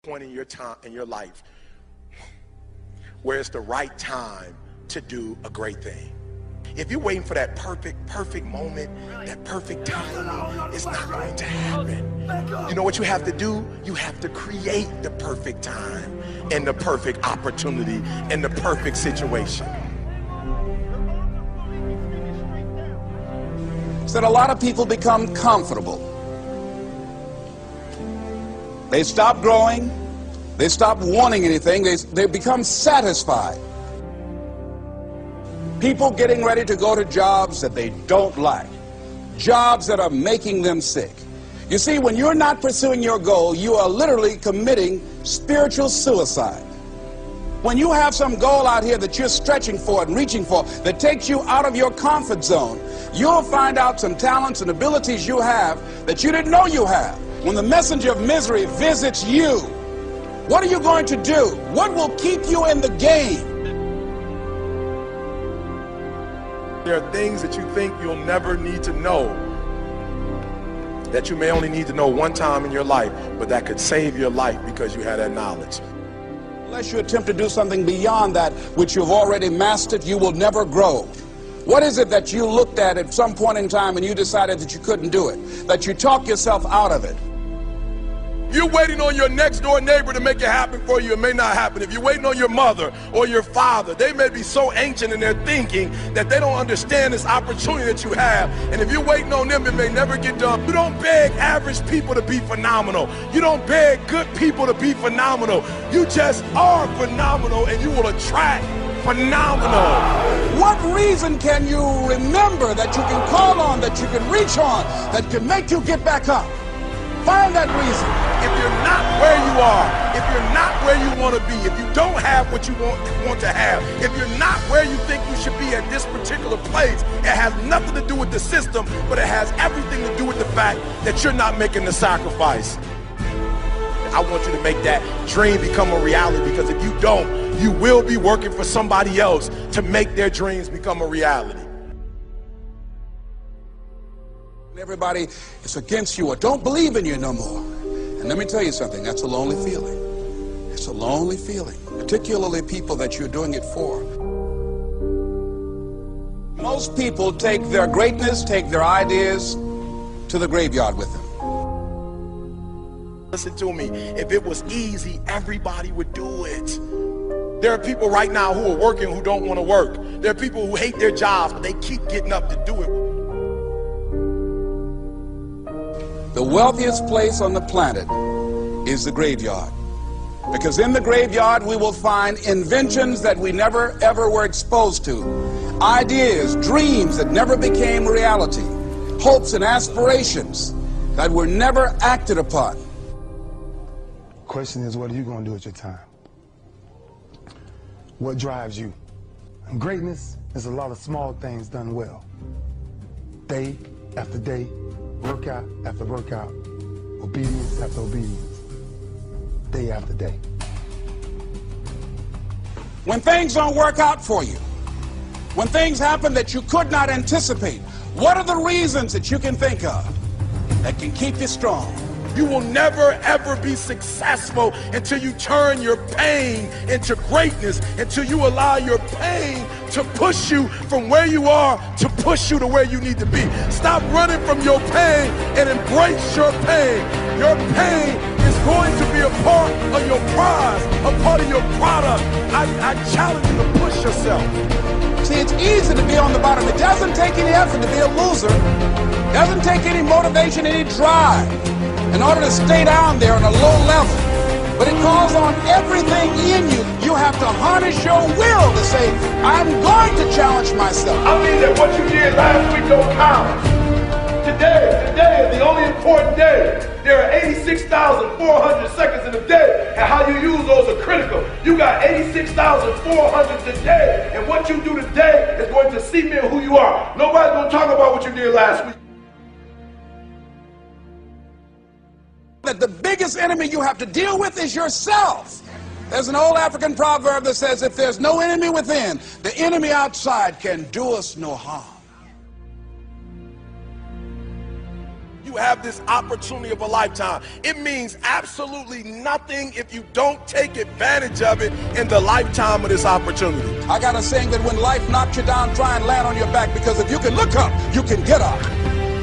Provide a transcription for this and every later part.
Point in your time in your life where it's the right time to do a great thing. If you're waiting for that perfect moment, that perfect timing, it's not going to happen. You know what you have to do? You have to create the perfect time and the perfect opportunity and the perfect situation. So a lot of people become comfortable. They stop growing. They stop wanting anything. They become satisfied. People getting ready to go to jobs that they don't like. Jobs that are making them sick. You see, when you're not pursuing your goal, you are literally committing spiritual suicide. When you have some goal out here that you're stretching for and reaching for that takes you out of your comfort zone, you'll find out some talents and abilities you have that you didn't know you have. When the messenger of misery visits you, what are you going to do? What will keep you in the game? There are things that you think you'll never need to know, that you may only need to know one time in your life, but that could save your life because you had that knowledge. Unless you attempt to do something beyond that which you've already mastered, you will never grow. What is it that you looked at some point in time and you decided that you couldn't do it, that you talked yourself out of it? You're waiting on your next door neighbor to make it happen for you. It may not happen. If you're waiting on your mother or your father, they may be so ancient in their thinking that they don't understand this opportunity that you have. And if you're waiting on them, it may never get done. You don't beg average people to be phenomenal. You don't beg good people to be phenomenal. You just are phenomenal, and you will attract phenomenal. What reason can you remember that you can call on, that you can reach on, that can make you get back up? Find that reason. If you're not where you are, if you're not where you want to be, if you don't have what you want to have, if you're not where you think you should be at this particular place, it has nothing to do with the system, but it has everything to do with the fact that you're not making the sacrifice. I want you to make that dream become a reality, because if you don't, you will be working for somebody else to make their dreams become a reality. Everybody is against you or don't believe in you no more. And let me tell you something, that's a lonely feeling. It's a lonely feeling, particularly people that you're doing it for. Most people take their greatness, take their ideas to the graveyard with them. Listen to me, if it was easy, everybody would do it. There are people right now who are working who don't want to work. There are people who hate their jobs, but they keep getting up to do it. The wealthiest place on the planet is the graveyard. Because in the graveyard we will find inventions that we never ever were exposed to. Ideas, dreams that never became reality. Hopes and aspirations that were never acted upon. Question is, what are you going to do with your time? What drives you? And greatness is a lot of small things done well. Day after day, workout after workout, obedience after obedience, day after day. When things don't work out for you, when things happen that you could not anticipate, what are the reasons that you can think of that can keep you strong? You will never ever be successful until you turn your pain into greatness, until you allow your pain to push you from where you are to push you to where you need to be. Stop running from your pain and embrace your pain. Your pain is going to be a part of your prize, a part of your product. I challenge you to push yourself. See, it's easy to be on the bottom. It doesn't take any effort to be a loser. It doesn't take any motivation, any drive in order to stay down there on a low level. But it calls on everything in you. You have to harness your will to say, I'm going to challenge myself. I mean that what you did last week don't count. Today is the only important day. There are 86,400 seconds in a day, and how you use those are critical. You got 86,400 today, and what you do today is going to cement who you are. Nobody's going to talk about what you did last week. That the biggest enemy you have to deal with is yourself. There's an old African proverb that says, if there's no enemy within, the enemy outside can do us no harm. You have this opportunity of a lifetime. It means absolutely nothing if you don't take advantage of it in the lifetime of this opportunity. I got a saying that when life knocks you down, try and land on your back, because if you can look up, you can get up.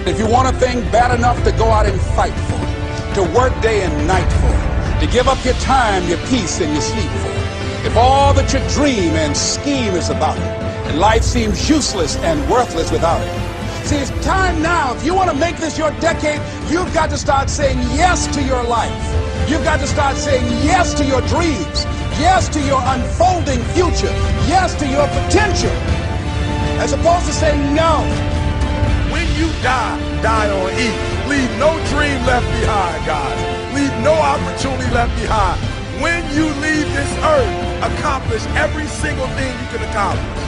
If you want a thing bad enough to go out and fight for it, to work day and night for it, to give up your time, your peace, and your sleep for it, if all that you dream and scheme is about it, and life seems useless and worthless without it. See, it's time now. If you want to make this your decade, you've got to start saying yes to your life. You've got to start saying yes to your dreams, yes to your unfolding future, yes to your potential, as opposed to saying no. When you die, die on E. Leave no dream left behind, guys. Leave no opportunity left behind. When you leave this earth, accomplish every single thing you can accomplish.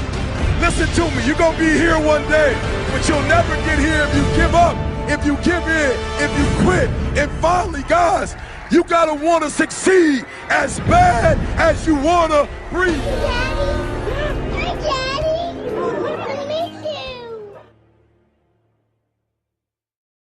Listen to me, you're going to be here one day, but you'll never get here if you give up, if you give in, if you quit. And finally, guys, you got to want to succeed as bad as you want to breathe.